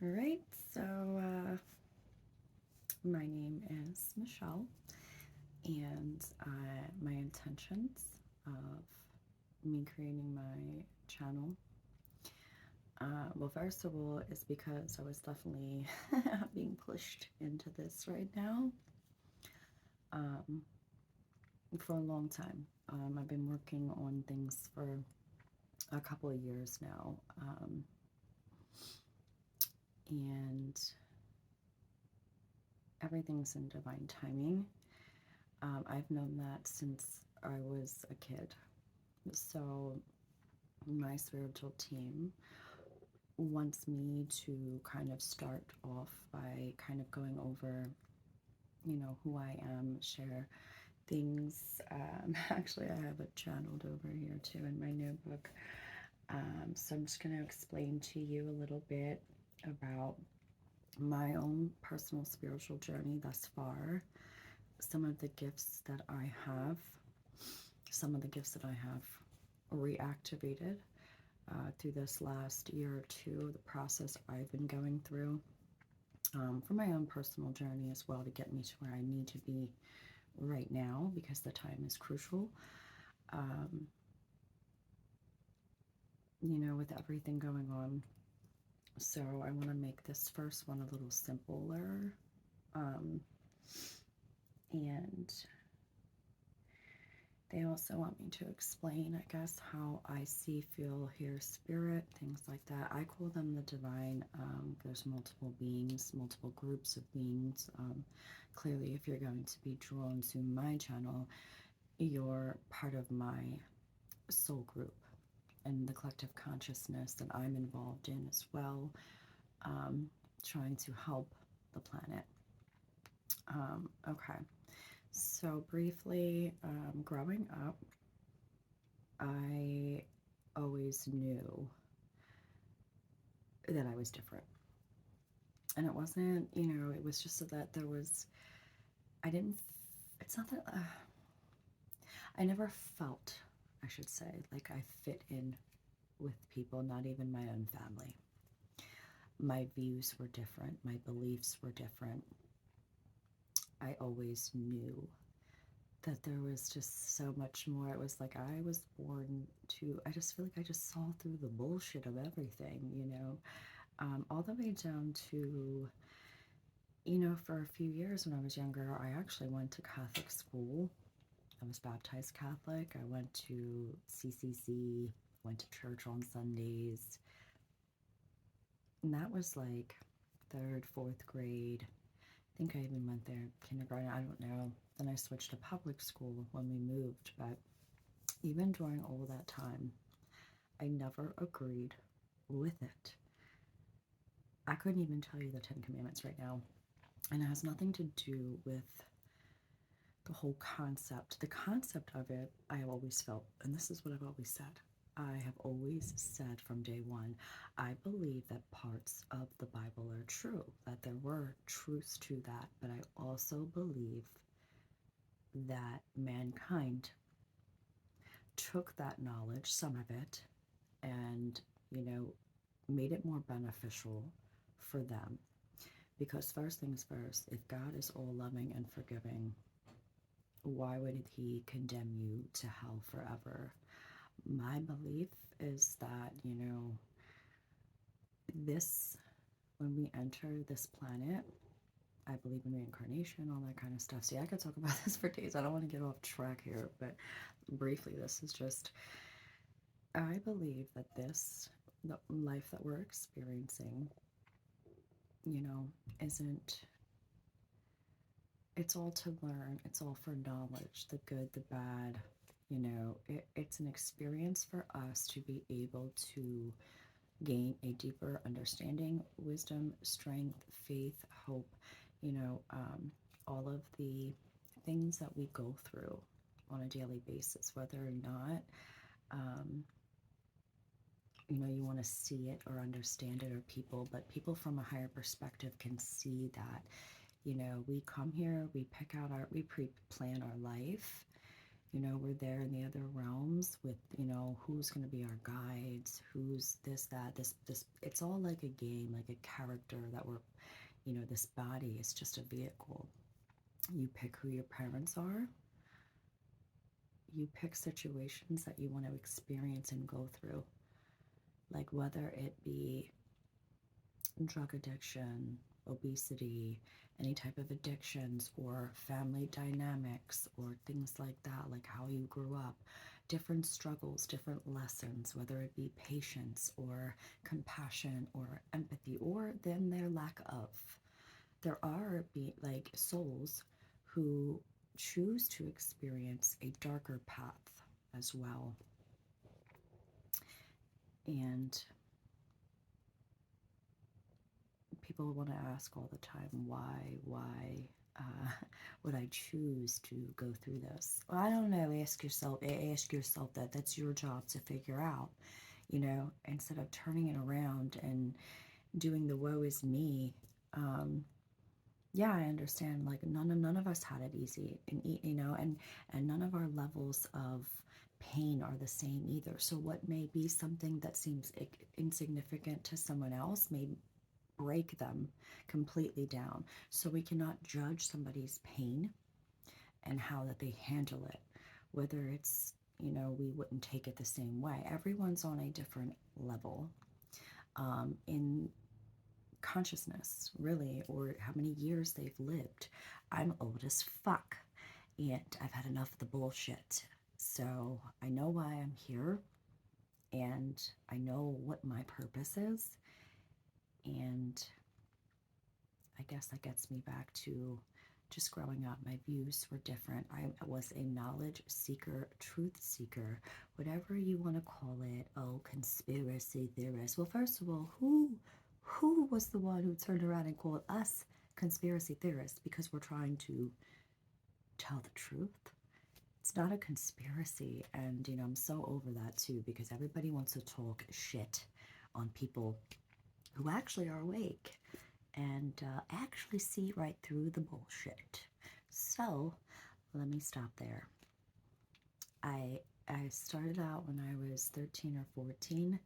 All right, so my name is Michelle, and my intentions of me creating my channel, well, first of all, is because I was definitely being pushed into this right now um, for a long time. I've been working on things for a couple of years now, and everything's in divine timing. I've known that since I was a kid. So, my spiritual team wants me to kind of start off by kind of going over, who I am, share things. Actually, I have it channeled over here too in my notebook. So, I'm just going to explain to you a little bit about my own personal spiritual journey thus far, some of the gifts that I have, some of the gifts that I have reactivated through this last year or two, the process I've been going through for my own personal journey as well, to get me to where I need to be right now, because the time is crucial. Um, with everything going on. So I want to make this first one a little simpler. And they also want me to explain, I guess, how I see, feel, hear spirit, things like that. I call them the divine. There's multiple beings, multiple groups of beings. Clearly, if you're going to be drawn to my channel, you're part of my soul group and the collective consciousness that I'm involved in as well, trying to help the planet. Okay. So briefly, growing up, I always knew that I was different. And it wasn't, it was just so that there was, I didn't, it's not that, I never felt, I should say, like I fit in with people, not even my own family. My views were different, my beliefs were different. I always knew that there was just so much more. It was like I was born to, I just feel like I just saw through the bullshit of everything, all the way down to, for a few years when I was younger, I actually went to Catholic school. I was baptized Catholic. I went to CCC, went to church on Sundays. And that was like third, fourth grade. I think I even went there kindergarten, I don't know. Then I switched to public school when we moved, but even during all that time, I never agreed with it. I couldn't even tell you the 10 Commandments right now. And it has nothing to do with the whole concept. The concept of it, I have always felt, and this is what I've always said. I have always said from day one, I believe that parts of the Bible are true, that there were truths to that, but I also believe that mankind took that knowledge, some of it, and, made it more beneficial for them. Because first things first, if God is all loving and forgiving, why would he condemn you to hell forever? My belief is that, this, when we enter this planet, I believe in reincarnation, all that kind of stuff. See, I could talk about this for days. I don't want to get off track here, but briefly, this is just, I believe that the life that we're experiencing, isn't, it's all to learn, it's all for knowledge, the good, the bad, it's an experience for us to be able to gain a deeper understanding, wisdom, strength, faith, hope, all of the things that we go through on a daily basis, whether or not, you want to see it or understand it, or but people from a higher perspective can see that, we come here, we pick out we pre-plan our life, You know, we're there in the other realms with, you know, who's going to be our guides, who's this, that, this. It's all like a game, like a character that we're, you know, this body is just a vehicle. You pick who your parents are. You pick situations that you want to experience and go through. Like whether it be drug addiction, obesity, any type of addictions, or family dynamics, or things like that, like how you grew up, different struggles, different lessons, whether it be patience or compassion or empathy, or then their lack of. There are like souls who choose to experience a darker path as well. And people want to ask all the time, why would I choose to go through this? Well, I don't know. Ask yourself that. That's your job to figure out, you know, instead of turning it around and doing the woe is me. Yeah, I understand. Like none of us had it easy, and you know, and none of our levels of pain are the same either. So what may be something that seems insignificant to someone else may break them completely down. So we cannot judge somebody's pain and how that they handle it, whether it's, you know, we wouldn't take it the same way. Everyone's on a different level in consciousness, really, or how many years they've lived. I'm old as fuck, and I've had enough of the bullshit. So I know why I'm here, and I know what my purpose is, and I guess that gets me back to just growing up. My views were different. I was a knowledge seeker, truth seeker, whatever you want to call it. Oh, conspiracy theorist. Well, first of all, who was the one who turned around and called us conspiracy theorists because we're trying to tell the truth? It's not a conspiracy, and you know, I'm so over that too, because everybody wants to talk shit on people who actually are awake and actually see right through the bullshit. So let me stop there. I started out when I was 13 or 14,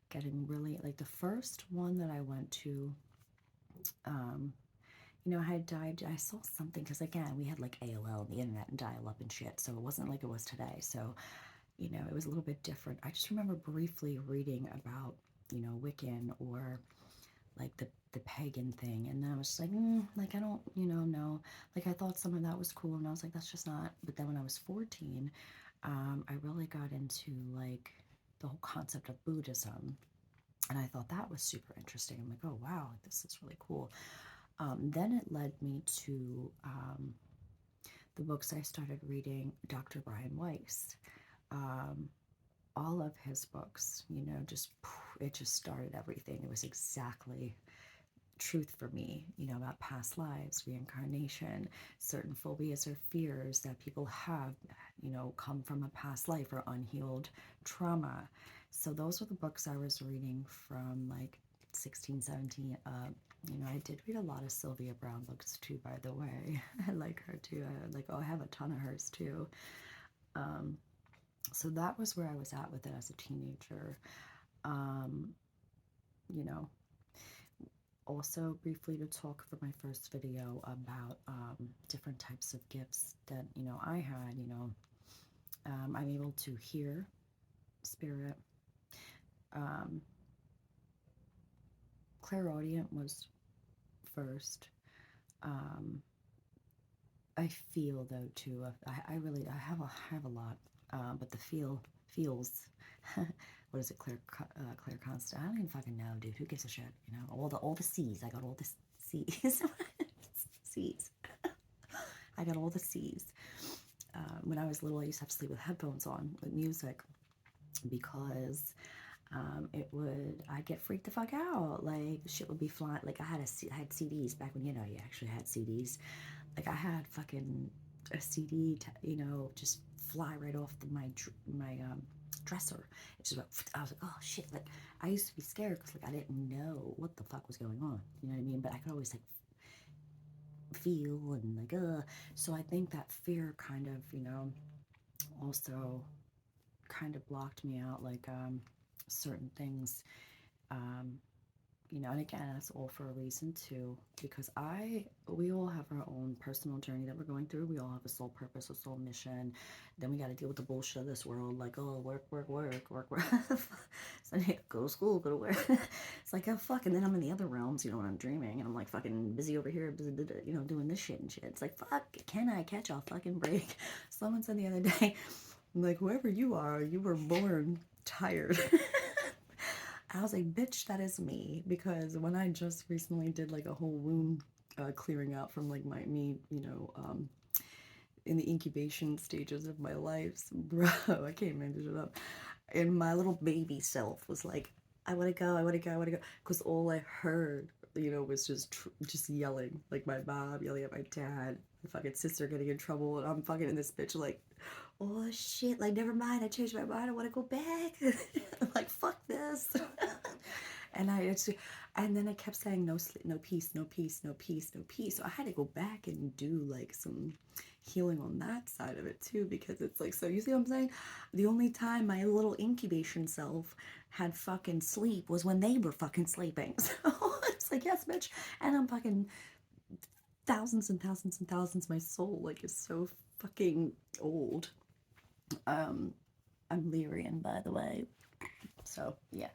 getting really, like, the first one that I went to, you know, I saw something, because again, we had like AOL and the internet and dial-up and shit, so it wasn't like it was today. So, you know, it was a little bit different. I just remember briefly reading about, you know, Wiccan, or like the pagan thing, and then I was just like, like, I don't, you know, no, like, I thought some of that was cool, and I was like, that's just not. But then when I was 14, I really got into like the whole concept of Buddhism, and I thought that was super interesting. I'm like, oh wow, this is really cool. Then it led me to the books I started reading. Dr. Brian Weiss, all of his books, you know, just it just started everything. It was exactly truth for me, you know, about past lives, reincarnation, certain phobias or fears that people have, you know, come from a past life or unhealed trauma. So those were the books I was reading from like 16, 17 up. You know, I did read a lot of Sylvia Browne books too, by the way. I like her too. I have a ton of hers too. So that was where I was at with it as a teenager. You know, also briefly to talk for my first video about different types of gifts that, you know, I had. You know, I'm able to hear spirit. Clairaudient was first. I feel though too. I really have a lot, but the feels. What is it? Claire Constant. I don't even fucking know, dude. Who gives a shit? You know, all the C's. I got all the C's. C's. I got all the C's. When I was little, I used to have to sleep with headphones on with music, because I'd get freaked the fuck out. Like, shit would be flying. Like, I had CDs back when, you know, you actually had CDs. Like, I had fucking a CD, you know, just fly right off my dresser. It just went, I was like, oh shit. Like, I used to be scared because, like, I didn't know what the fuck was going on. You know what I mean? But I could always, like, feel and, like, so I think that fear kind of, you know, also kind of blocked me out, like certain things. Um, you know, and again, that's all for a reason too, because we all have our own personal journey that we're going through. We all have a soul purpose, a soul mission. Then we got to deal with the bullshit of this world, like, oh, work, work, work, work, work. So I go to school, go to work. It's like, oh, fuck. And then I'm in the other realms, you know, when I'm dreaming, and I'm like fucking busy over here, busy, you know, doing this shit and shit. It's like, fuck, can I catch a fucking break? Someone said the other day, like, whoever you are, you were born tired. I was like, bitch, that is me. Because when I just recently did like a whole wound clearing out from like you know, in the incubation stages of my life, bro, I can't make this shit up. And my little baby self was like, I want to go, I want to go, I want to go. Because all I heard, you know, was just yelling. Like my mom yelling at my dad, my fucking sister getting in trouble. And I'm fucking in this bitch like, oh shit, like never mind, I changed my mind, I want to go back. I'm like, fuck this. And then I kept saying no sleep, no peace, no peace, no peace, no peace. So I had to go back and do like some healing on that side of it too, because it's like, so you see what I'm saying? The only time my little incubation self had fucking sleep was when they were fucking sleeping. So it's like, yes, bitch. And I'm fucking thousands and thousands and thousands. My soul like is so fucking old. I'm Lyrian, by the way. So yeah,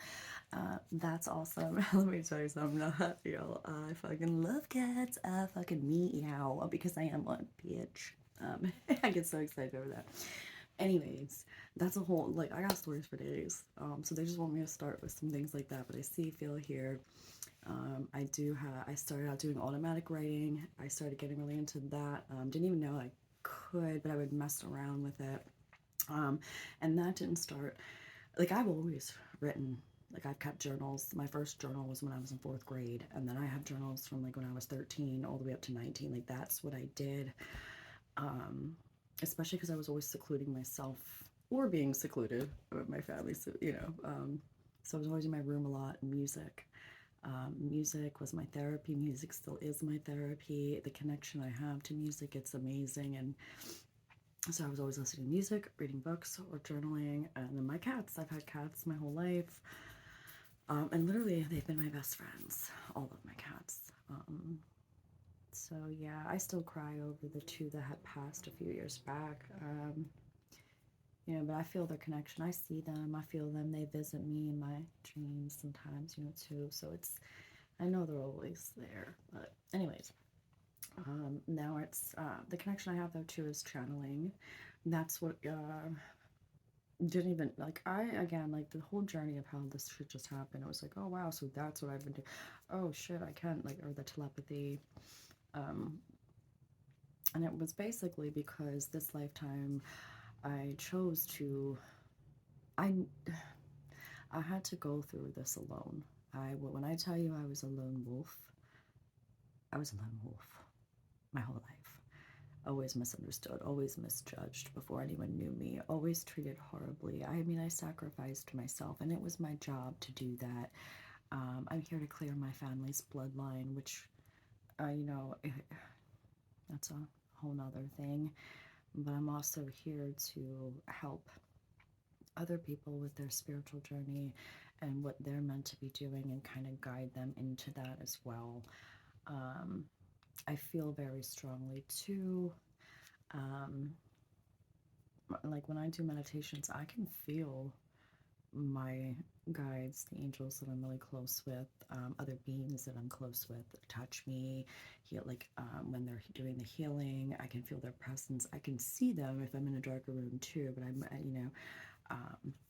that's awesome. Let me tell you something. Y'all, I fucking love cats. I fucking meow because I am one bitch. I get so excited over that. Anyways, that's a whole, like, I got stories for days. So they just want me to start with some things like that. But I see, feel, hear. I started out doing automatic writing. I started getting really into that. Didn't even know I could, but I would mess around with it. And that didn't start, like, I've always written, like, I've kept journals. My first journal was when I was in 4th grade, and then I have journals from like when I was 13 all the way up to 19. Like, that's what I did. Especially because I was always secluding myself or being secluded with my family, so, you know. So I was always in my room a lot. Music. Music was my therapy. Music still is my therapy. The connection I have to music, it's amazing. And so I was always listening to music, reading books, or journaling. And then my cats. I've had cats my whole life. And literally, they've been my best friends. All of my cats. So yeah, I still cry over the 2 that had passed a few years back. You know, but I feel their connection. I see them. I feel them. They visit me in my dreams sometimes, you know, too. So I know they're always there. But anyways, now it's, the connection I have though too is channeling. That's what, didn't even, like, again, like the whole journey of how this shit just happened. It was like, oh wow, so that's what I've been doing. Oh shit, I can't, like, or the telepathy. And it was basically because this lifetime I chose to, I had to go through this alone. When I tell you I was a lone wolf, I was a lone wolf my whole life. Always misunderstood, always misjudged before anyone knew me, always treated horribly. I mean, I sacrificed myself, and it was my job to do that. I'm here to clear my family's bloodline, which, you know, that's a whole nother thing. But I'm also here to help other people with their spiritual journey and what they're meant to be doing, and kind of guide them into that as well. I feel very strongly too, like when I do meditations, I can feel my guides, the angels that I'm really close with, other beings that I'm close with touch me, like when they're doing the healing, I can feel their presence. I can see them if I'm in a darker room too, but you know,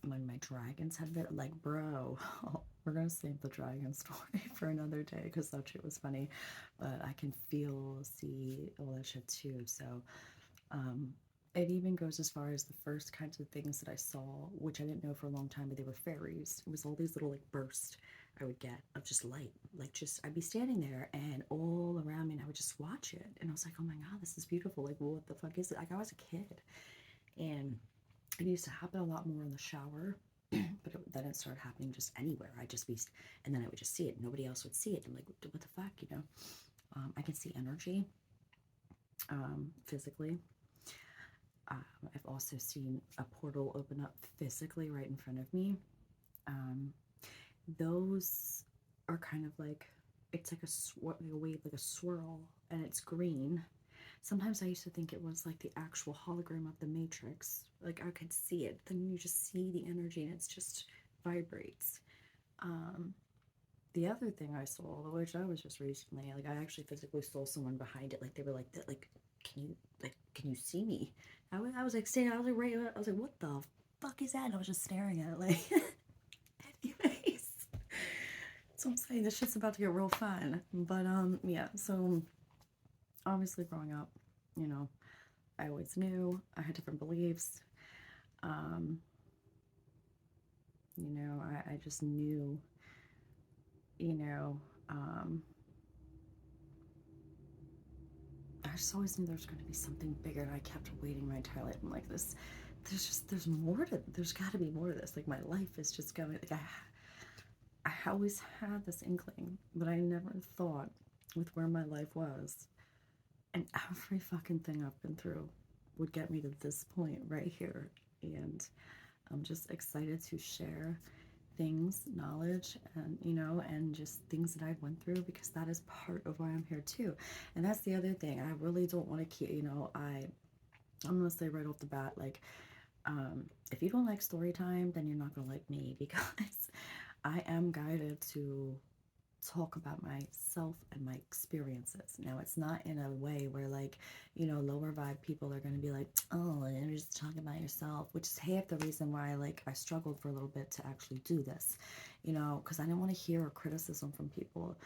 when my dragons had been like, bro, we're gonna save the dragon story for another day because that shit was funny, but I can see all that shit too. So it even goes as far as the first kinds of things that I saw, which I didn't know for a long time, but they were fairies. It was all these little like bursts I would get of just light, like just I'd be standing there and all around me, and I would just watch it, and I was like, oh my god, this is beautiful. Like, well, what the fuck is it? Like, I was a kid, and it used to happen a lot more in the shower, but then it started happening just anywhere. I'd just be, and then I would just see it. Nobody else would see it. I'm like, what the fuck, you know? I can see energy, physically. I've also seen a portal open up physically right in front of me. Um, those are kind of like, it's like a wave, like a swirl, and it's green. Sometimes I used to think it was like the actual hologram of the Matrix. Like I could see it, then you just see the energy and it's just vibrates. Um, the other thing I saw, which I was just recently, like I actually physically saw someone behind it. Like they were like that, can you see me? I was like standing, I was like right, I was like, what the fuck is that? And I was just staring at it like, anyways. So I'm saying this shit's about to get real fun. But yeah, so obviously growing up, you know, I always knew I had different beliefs. Um, I just knew, you know, um, I just always knew there was going to be something bigger, and I kept waiting my entire life. I'm like, there's more to, there's got to be more to this. Like, my life is just going, like, I always had this inkling, but I never thought with where my life was and every fucking thing I've been through would get me to this point right here. And I'm just excited to share things, knowledge, and and just things that I've went through, because that is part of why I'm here too. And that's the other thing. I really don't want to keep, I'm gonna say right off the bat, like, if you don't like story time, then you're not gonna like me, because I am guided to talk about myself and my experiences. Now, it's not in a way where, like, lower vibe people are going to be like, oh, you're just talking about yourself, which is half the reason why, like, I struggled for a little bit to actually do this, because I didn't want to hear criticism from people.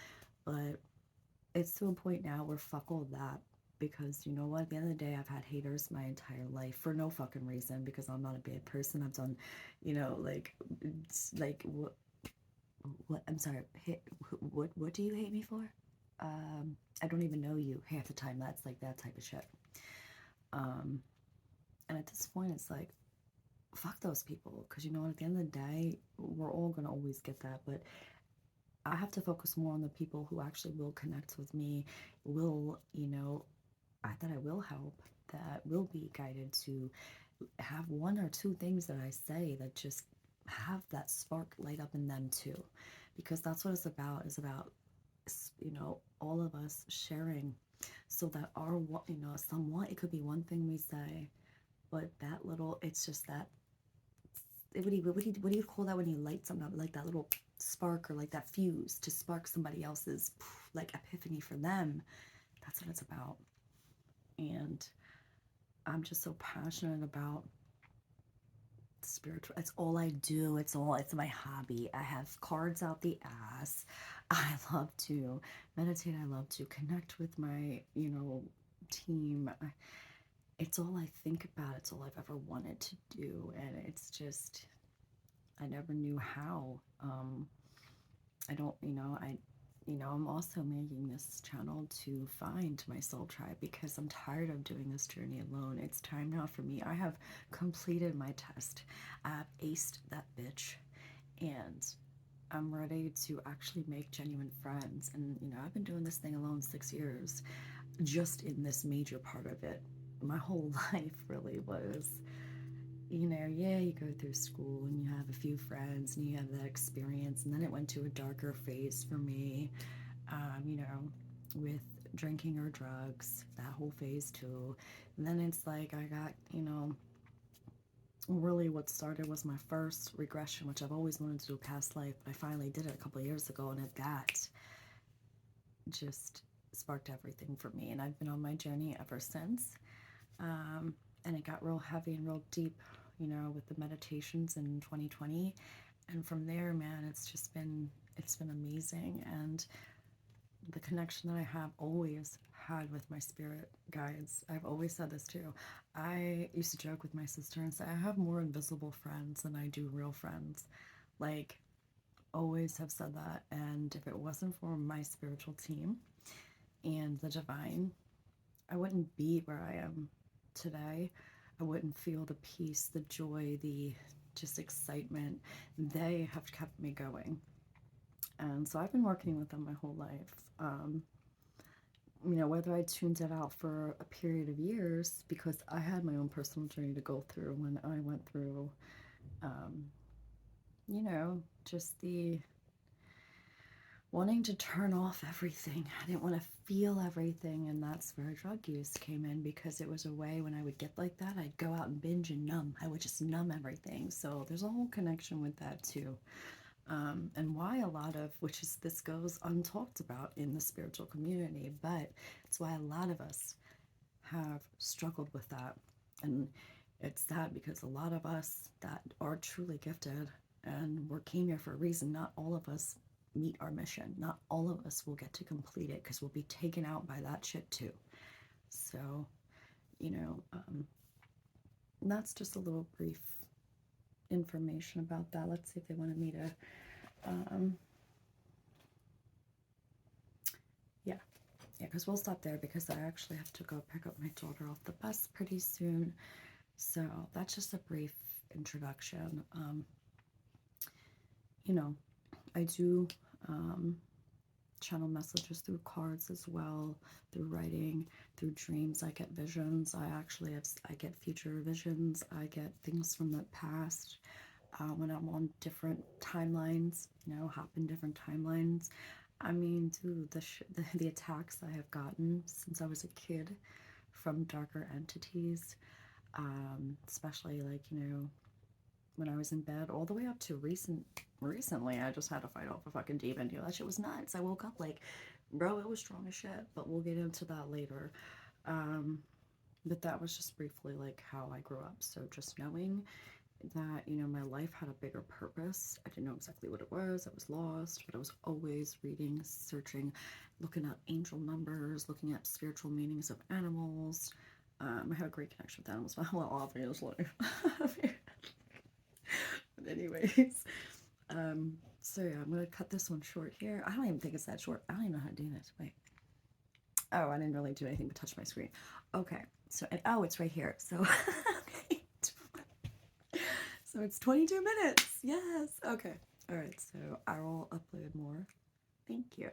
But it's to a point now where fuck all that. Because you know what? At the end of the day, I've had haters my entire life for no fucking reason. Because I'm not a bad person. I've done, like what? I'm sorry. What do you hate me for? I don't even know you half the time. That's like that type of shit. Um, and at this point, it's like, fuck those people. Because you know what? At the end of the day, we're all gonna always get that. But I have to focus more on the people who actually will connect with me, will, that I will help, that will be guided to have one or two things that I say that just have that spark light up in them too. Because that's what it's about. It's about, all of us sharing, so that our, somewhat, it could be one thing we say, but that little, it's just that, what do you call that when you light something up, like that little spark, or like that fuse to spark somebody else's, like, epiphany for them. That's what it's about. And I'm just so passionate about spiritual. It's all I do. It's my hobby. I have cards out the ass. I love to meditate. I love to connect with my team. It's all I think about. It's all I've ever wanted to do, and it's just, I never knew how. I don't, I'm also making this channel to find my soul tribe, because I'm tired of doing this journey alone. It's time now for me. I have completed my test. I've aced that bitch, and I'm ready to actually make genuine friends. And, I've been doing this thing alone 6 years, just in this major part of it. My whole life really was, yeah, you go through school and you have a few friends and you have that experience. And then it went to a darker phase for me, with drinking or drugs, that whole phase too. And then it's like I got, really what started was my first regression, which I've always wanted to do, past life, but I finally did it a couple of years ago, and that just sparked everything for me. And I've been on my journey ever since. And it got real heavy and real deep, with the meditations in 2020. And from there, man, it's been amazing. And the connection that I have always had with my spirit guides, I've always said this too. I used to joke with my sister and say, I have more invisible friends than I do real friends. Like, always have said that. And if it wasn't for my spiritual team and the divine, I wouldn't be where I am today. I wouldn't feel the peace, the joy, the just excitement. They have kept me going. And so I've been working with them my whole life. you know, whether I tuned it out for a period of years, because I had my own personal journey to go through when I went through, um, you know, just the wanting to turn off everything. I didn't want to feel everything, and that's where drug use came in, because it was a way when I would get like that, I'd go out and binge and numb. I would just numb everything. So there's a whole connection with that too. And why a lot of, which is, this goes untalked about in the spiritual community, but it's why a lot of us have struggled with that. And it's sad because a lot of us that are truly gifted and we came here for a reason, not all of us meet our mission. Not all of us will get to complete it, because we'll be taken out by that shit too. So, you know, that's just a little brief information about that. Let's see if they wanted me to, yeah, because we'll stop there, because I actually have to go pick up my daughter off the bus pretty soon. So that's just a brief introduction. You know, I do channel messages through cards as well, through writing, through dreams. I get visions. I get future visions. I get things from the past. When I'm on different timelines, you know, hop in different timelines. I mean, dude, the attacks I have gotten since I was a kid from darker entities, especially like, you know, when I was in bed, all the way up to recently, I just had to fight off a fucking demon. Dude, that shit was nuts. I woke up like, bro, it was strong as shit, but we'll get into that later. But that was just briefly like how I grew up. So just knowing that, you know, my life had a bigger purpose. I didn't know exactly what it was. I was lost, but I was always reading, searching, looking at angel numbers, looking at spiritual meanings of animals. I have a great connection with animals. Well, obviously. But anyways, so yeah, I'm gonna cut this one short here. I don't even think it's that short. I don't even know how to do this. Wait. Oh, I didn't really do anything but touch my screen. Okay, so, and oh, it's right here. So, so it's 22 minutes. Yes. Okay. All right. So I will upload more. Thank you.